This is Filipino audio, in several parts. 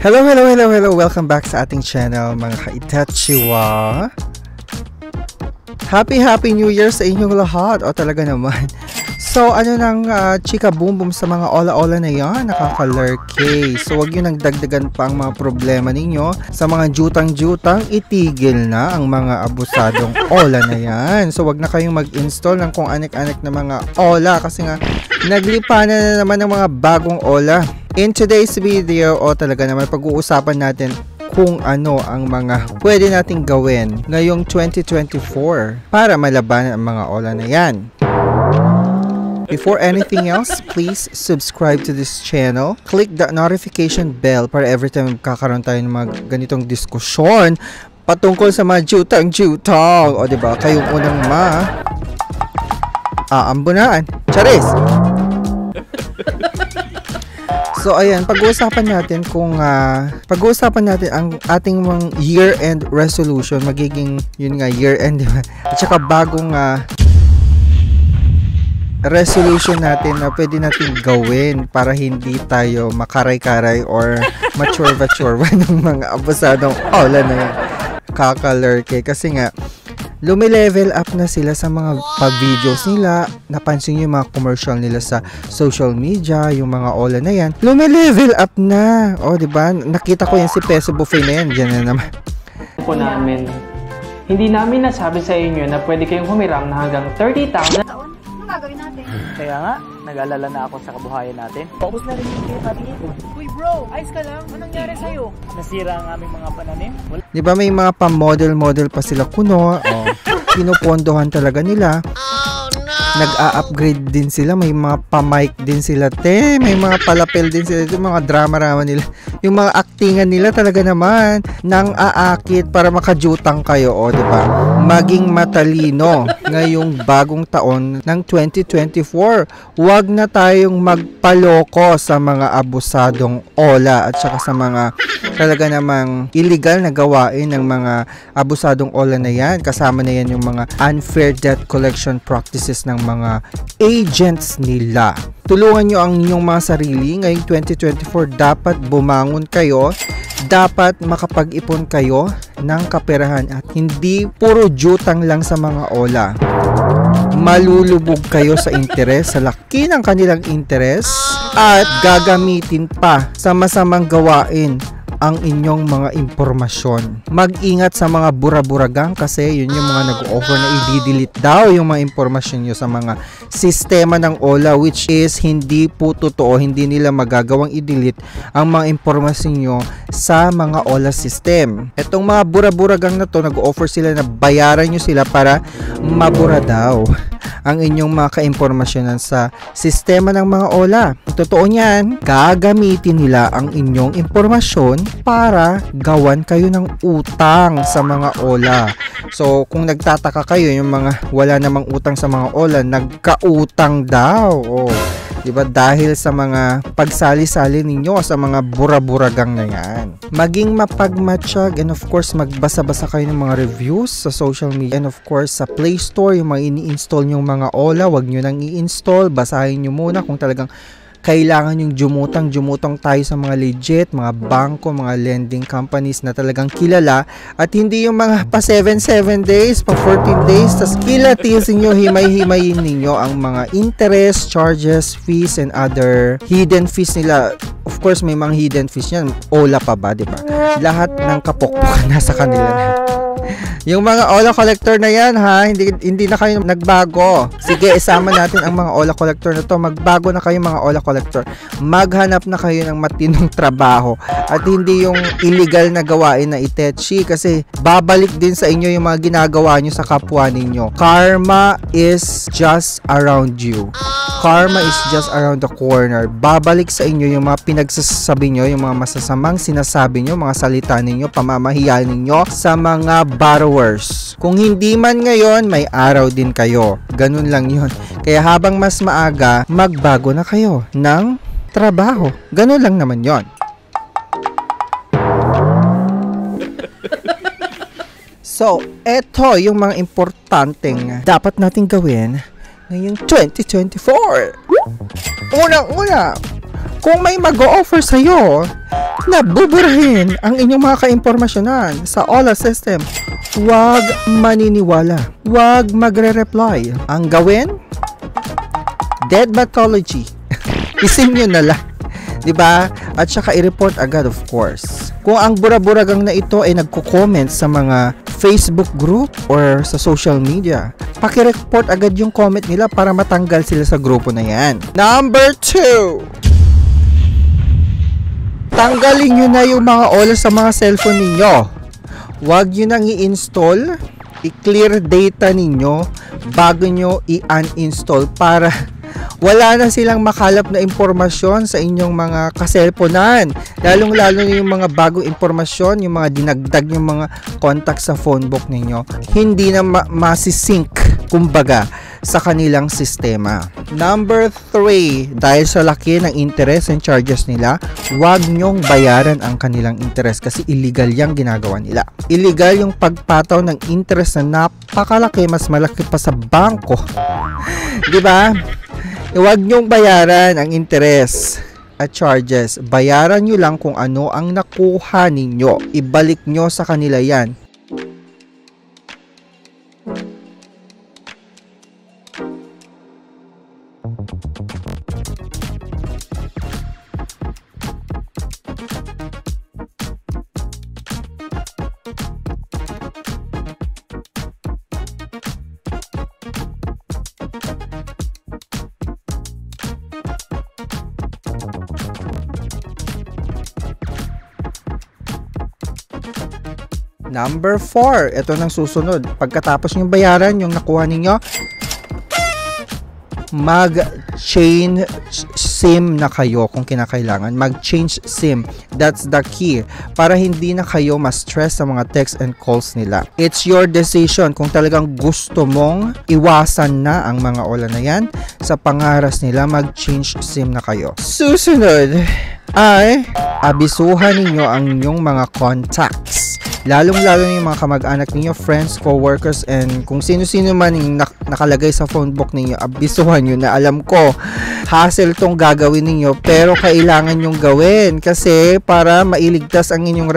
Hello! Welcome back sa ating channel, mga ka-Itachiwa. Happy New Year sa inyong lahat. O talaga naman. So, ano nang chika boom boom sa mga ola-ola na yan, nakaka-lurky. So, wag nyo nang dagdagan pa ang mga problema ninyo sa mga jutang-jutang, itigil na ang mga abusadong ola na yan. So, wag na kayong mag-install ng kung anik-anik na mga ola kasi nga, naglipanan na naman ng mga bagong ola. In today's video, talaga naman pag-uusapan natin kung ano ang mga pwede nating gawin ngayong 2024 para malabanan ang mga ola na yan. Before anything else, please subscribe to this channel. Click the notification bell para every time magkakaroon tayo ng mga ganitong diskusyon patungkol sa mga jutang-jutang. O diba, kayong unang aambunan. Charis! So ayan, pag-uusapan natin ang ating mga year-end resolution, magiging yun nga year-end, diba? At saka bagong resolution natin na pwede natin gawin para hindi tayo makaray-karay or mature-vature ng mga abusadong ola na yun. Kakalurky kasi nga lumilevel up na sila sa mga pag-videos nila. Napansin nyo yung mga commercial nila sa social media, yung mga ola na yan. Lumilevel up na. O, diba? Nakita ko yan si Peso Buffet na yan. Diyan na naman. Po namin, hindi namin nasabi sa inyo na pwede kayong humiram na hanggang 30,000. Ano gagawin natin? Kaya nga, nag-alala na ako sa kabuhayan natin. Paubos na rin yung patingin ko. Uy bro, ayos ka lang? Anong nangyari sa'yo? Nasira ang aming mga pananim. Di ba may mga pa-model pa sila kuno? Pinupondohan talaga nila. Nag-a-upgrade din sila. May mga pa-mic din sila. May mga palapel din sila. Yung mga drama-rama nila. Yung mga actingan nila talaga naman nang aakit para makajutang kayo. O, diba? Maging matalino ngayong bagong taon ng 2024. Huwag na tayong magpaloko sa mga abusadong ola at saka sa mga talaga namang illegal na gawain ng mga abusadong ola na yan. Kasama na yan yung mga unfair debt collection practices ng mga agents nila. Tulungan nyo ang inyong mga sarili. Ngayong 2024, dapat bumangon kayo. Dapat makapag-ipon kayo ng kaperahan at hindi puro jutang lang sa mga ola. Malulubog kayo sa interes, sa laki ng kanilang interes at gagamitin pa sa masamang gawain ang inyong mga impormasyon. Mag-ingat sa mga buraburagang kasi yun yung mga nag-offer na i-delete daw yung mga impormasyon nyo sa mga sistema ng OLA, which is hindi po totoo. Hindi nila magagawang i-delete ang mga impormasyon nyo sa mga OLA system. Etong mga buraburagang na to, nag-offer sila na bayaran nyo sila para mabura daw ang inyong mga kaimpormasyonan sa sistema ng mga OLA. Totoo niyan, gagamitin nila ang inyong impormasyon para gawan kayo ng utang sa mga OLA. So, kung nagtataka kayo, yung mga wala namang utang sa mga OLA, nagkautang daw. Oh, diba? Dahil sa mga pagsali-sali ninyo sa mga buraburagang na yan. Maging mapagmatsyag and of course, magbasa-basa kayo ng mga reviews sa social media. And of course, sa Play Store, yung mga ini-install nyong mga OLA, wag nyo nang i-install. Basahin nyo muna kung talagang kailangan yung jumutang tayo sa mga legit, mga bangko, mga lending companies na talagang kilala at hindi yung mga pa 7 days, pa 14 days, tas kilatisin nyo, himay-himayin ninyo ang mga interest, charges, fees, and other hidden fees nila. Of course, may mga hidden fees yan. OLA pa ba, diba? Lahat ng kapokpokan nasa kanila na. Yung mga OLA collector na yan, ha, hindi na kayo nagbago. Sige, isama natin ang mga OLA collector na to. Magbago na kayo mga OLA collector. Maghanap na kayo ng matinong trabaho at hindi yung illegal na gawain na itechi kasi babalik din sa inyo yung mga ginagawa nyo sa kapwa ninyo. Karma is just around you. Karma is just around the corner. Babalik sa inyo yung mga pinagsasabi nyo, yung mga masasamang sinasabi nyo, mga salita ninyo, pamamahiya ninyo sa mga borrowers. Kung hindi man ngayon, may araw din kayo. Ganun lang yun. Kaya habang mas maaga, magbago na kayo ng trabaho. Ganun lang naman yon. So, eto yung mga importanteng dapat nating gawin ngayong 2024. Unang-una, kung may mag-o-offer sa'yo Nabuburahin ang inyong mga kaimpormasyonan sa OLA system. Huwag maniniwala. Huwag magre-reply. Ang gawin? Dead pathology. Isim nyo na lang. Diba? At saka i-report agad, of course. Kung ang buraburagang na ito ay nagko-comment sa mga Facebook group or sa social media, paki-report agad yung comment nila para matanggal sila sa grupo na yan. Number 2. Tanggalin nyo na yung mga OLA sa mga cellphone ninyo. Huwag nyo nang i-install. I-clear data ninyo bago nyo i-uninstall para wala na silang makalap na impormasyon sa inyong mga kaselponan. Lalong-lalo na yung mga bagong impormasyon, yung mga dinagdag yung mga contact sa phone book ninyo. Hindi na masisync, kumbaga, sa kanilang sistema. Number 3, dahil sa laki ng interest and charges nila, huwag nyong bayaran ang kanilang interest kasi illegal yung ginagawa nila. Illegal yung pagpataw ng interest na napakalaki, mas malaki pa sa bangko. Diba? Huwag nyong bayaran ang interest at charges. Bayaran nyo lang kung ano ang nakuha ninyo. Ibalik nyo sa kanila yan. Number 4, ito nang susunod. Pagkatapos yung bayaran, yung nakuha ninyo, mag-change SIM na kayo kung kinakailangan. Mag-change SIM. That's the key. Para hindi na kayo ma-stress sa mga text and calls nila. It's your decision kung talagang gusto mong iwasan na ang mga OLA na yan. Sa pangaras nila, mag-change SIM na kayo. Susunod ay abisuhan ninyo ang inyong mga contacts. Lalong-lalo na yung mga kamag-anak ninyo, friends, co-workers, and kung sino-sino man yung nakalagay sa phone book ninyo, abisuhan nyo na alam ko, hassle tong gagawin ninyo, pero kailangan nyong gawin kasi para mailigtas ang inyong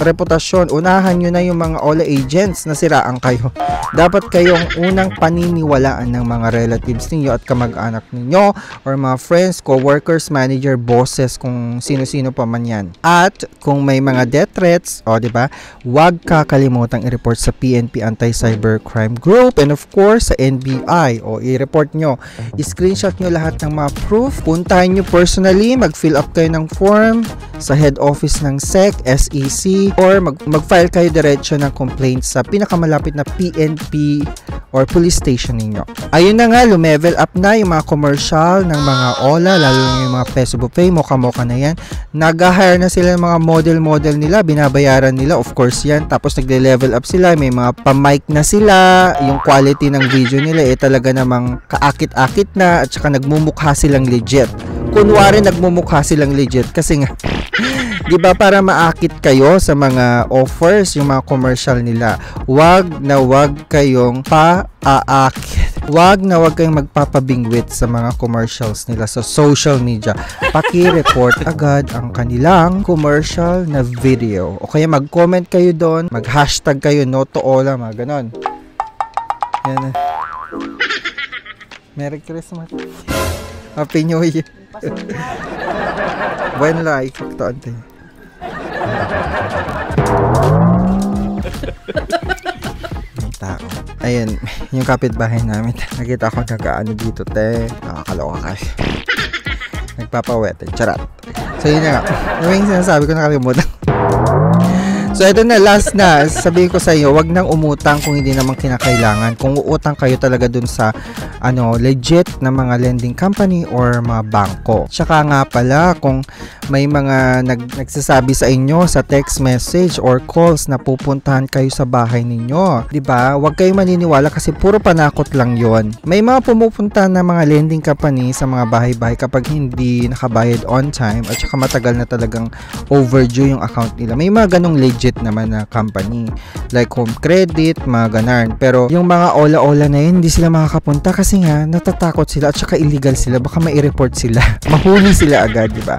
reputasyon, unahan nyo na yung mga OLA agents na siraan kayo. Dapat kayong unang paniniwalaan ng mga relatives ninyo at kamag-anak ninyo or mga friends, co-workers, manager, bosses, kung sino-sino pa man yan. At kung may mga death threats, o diba, huwag kakalimutang i-report sa PNP Anti-Cybercrime Group and of course sa NBI o i-report nyo. I-screenshot nyo lahat ng mga proof. Puntahan nyo personally, mag-fill up kayo ng form sa head office ng SEC or mag-file kayo diretso ng complaint sa pinakamalapit na PNP or police station ninyo. Ayun na nga, lumevel up na yung mga commercial ng mga OLA, lalo na yung mga Peso Buffet, moka-moka na yan. Nag-hire na sila ng mga model-model nila, binabayaran nila, of course yan. Tapos nagle-level up sila, may mga pa-mic na sila, yung quality ng video nila talaga namang kaakit-akit na at saka nagmumukha silang legit. Kunwari nagmumukha silang legit kasi nga di ba para maakit kayo sa mga offers, yung mga commercial nila. Wag na wag kayong paaakit. Wag na wag kayong magpapabingwit sa mga commercials nila sa social media. Paki-report agad ang kanilang commercial na video. O kaya mag-comment kayo doon, mag-hashtag kayo #NoToOLA, mga ganon. Yan na. Merry Christmas. Happy New Year. Buen life. Ito ante. May tao. Ayun, yung kapitbahay namin. Nakita ko nagkaano dito, te. Nakakaloka kayo. Nagpapawete. Charat. So yun na nga. Yung sinasabi ko nakalimutan. So ito na, last na. Sabihin ko sa iyo, wag nang umutang kung hindi naman kinakailangan. Kung uutang kayo talaga dun sa legit na mga lending company or mga bangko. Tsaka nga pala, kung may mga nagsasabi sa inyo sa text message or calls na pupuntahan kayo sa bahay ninyo, 'di ba? Wag kayong maniniwala kasi puro panakot lang 'yon. May mga pumupunta na mga lending company sa mga bahay-bahay kapag hindi nakabayad on time at saka matagal na talagang overdue yung account nila. May mga ganong legit naman na company like Home Credit, mga ganan. Pero yung mga ola-ola na yun, hindi sila makakapunta kasi nga natatakot sila at saka illegal sila, baka mai-report sila. Mahuli sila agad, di ba?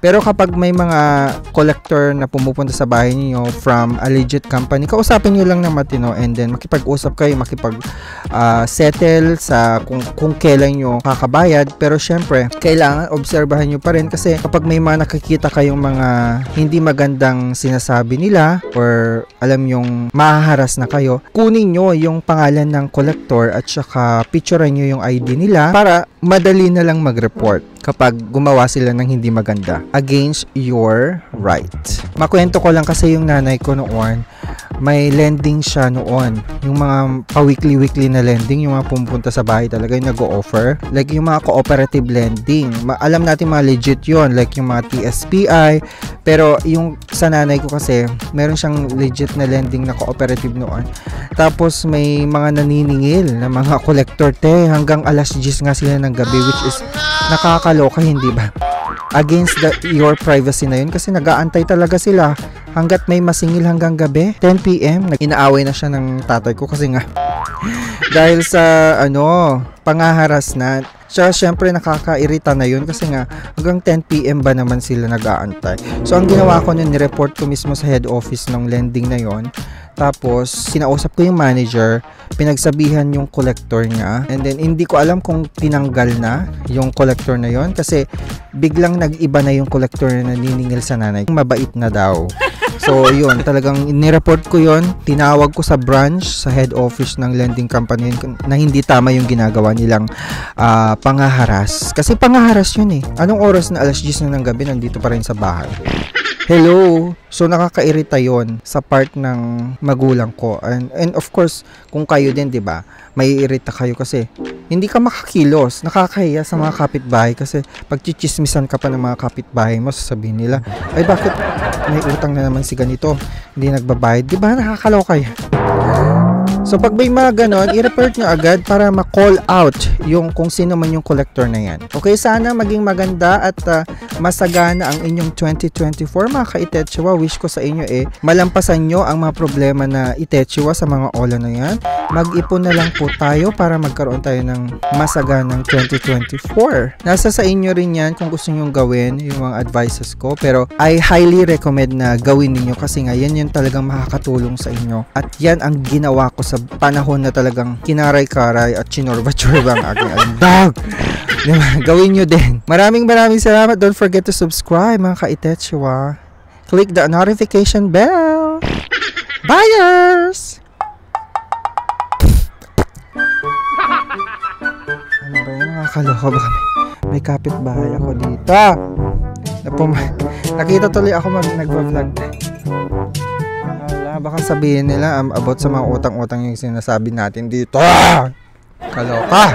Pero kapag may mga collector na pumupunta sa bahay niyo from a legit company, kausapin niyo lang ng matino and then makipag-usap kayo, settle sa kung kailan niyo kakabayad. Pero syempre, kailangan obserbahan niyo pa rin kasi kapag may mga nakikita kayong mga hindi magandang sinasabi nila or alam yung mahaharas na kayo, kunin niyo yung pangalan ng collector at saka picturean niyo yung ID nila para madali na lang mag-report kapag gumawa sila ng hindi maganda against your right. Makwento ko lang kasi yung nanay ko noon, may lending siya noon. Yung mga pa-weekly na lending, yung mga pumupunta sa bahay talaga yung nag-o-offer. Like yung mga cooperative lending. Alam natin mga legit yon, like yung mga TSPI. Pero yung sa nanay ko kasi, meron siyang legit na lending na cooperative noon. Tapos may mga naniningil na mga collector hanggang alas 10 nga sila ng gabi, which is nakakaloka, hindi ba? Against your privacy na yun kasi nag-aantay talaga sila hanggat may masingil hanggang gabi 10 PM. Inaaway na siya ng tatay ko kasi nga dahil sa pangaharas na siya, syempre nakakairita na yun kasi nga hanggang 10 PM ba naman sila nag-aantay. So ang ginawa ko nun, ni-report ko mismo sa head office ng lending na yon. Tapos kinausap ko yung manager, pinagsabihan yung collector niya, and then hindi ko alam kung tinanggal na yung collector na yon kasi biglang nag-iba na yung collector na naniningil sa nanay. Mabait na daw. So yun, talagang ni-report ko yun, tinawag ko sa branch, sa head office ng lending company na hindi tama yung ginagawa nilang pangaharas. Kasi pangaharas yun eh. Anong oras na alas 10 na ng gabi nandito pa rin sa bahay? Hello! So nakakairita yon sa part ng magulang ko. And of course, kung kayo din, 'di ba? May irita kayo kasi hindi ka makakilos, nakakahiya sa mga kapitbahay kasi pag chichismisan ka pa ng mga kapitbahay mo, sasabihin nila, ay bakit may utang na naman si ganito, hindi nagbabayad, 'di ba? Nakakaloka yan. So pag may mga ganon, i-report nyo agad para ma-call out yung kung sino man yung collector na yan. Okay, sana maging maganda at masagana ang inyong 2024 mga ka-Itetsuwa. Wish ko sa inyo malampasan nyo ang mga problema na Itetsuwa sa mga ola na yan. Mag-ipon na lang po tayo para magkaroon tayo ng masaganang 2024. Nasa sa inyo rin yan kung gusto nyo gawin yung mga advices ko. Pero I highly recommend na gawin ninyo kasi nga yan yung talagang makakatulong sa inyo. At yan ang ginawa ko sa panahon na talagang kinaray-karay at chinorba-chorba ang aking dog. Diba? Gawin nyo din. Maraming salamat. Don't forget to subscribe mga ka-Itetsuwa. Click the notification bell. Buyers! Ano ba yun? Nakakaloka ba kami? May kapitbahay ako dito. Nakita tuloy ako nagpa-vlog. Baka sabihin nila about sa mga utang-utang yung sinasabi natin dito. Kaloka!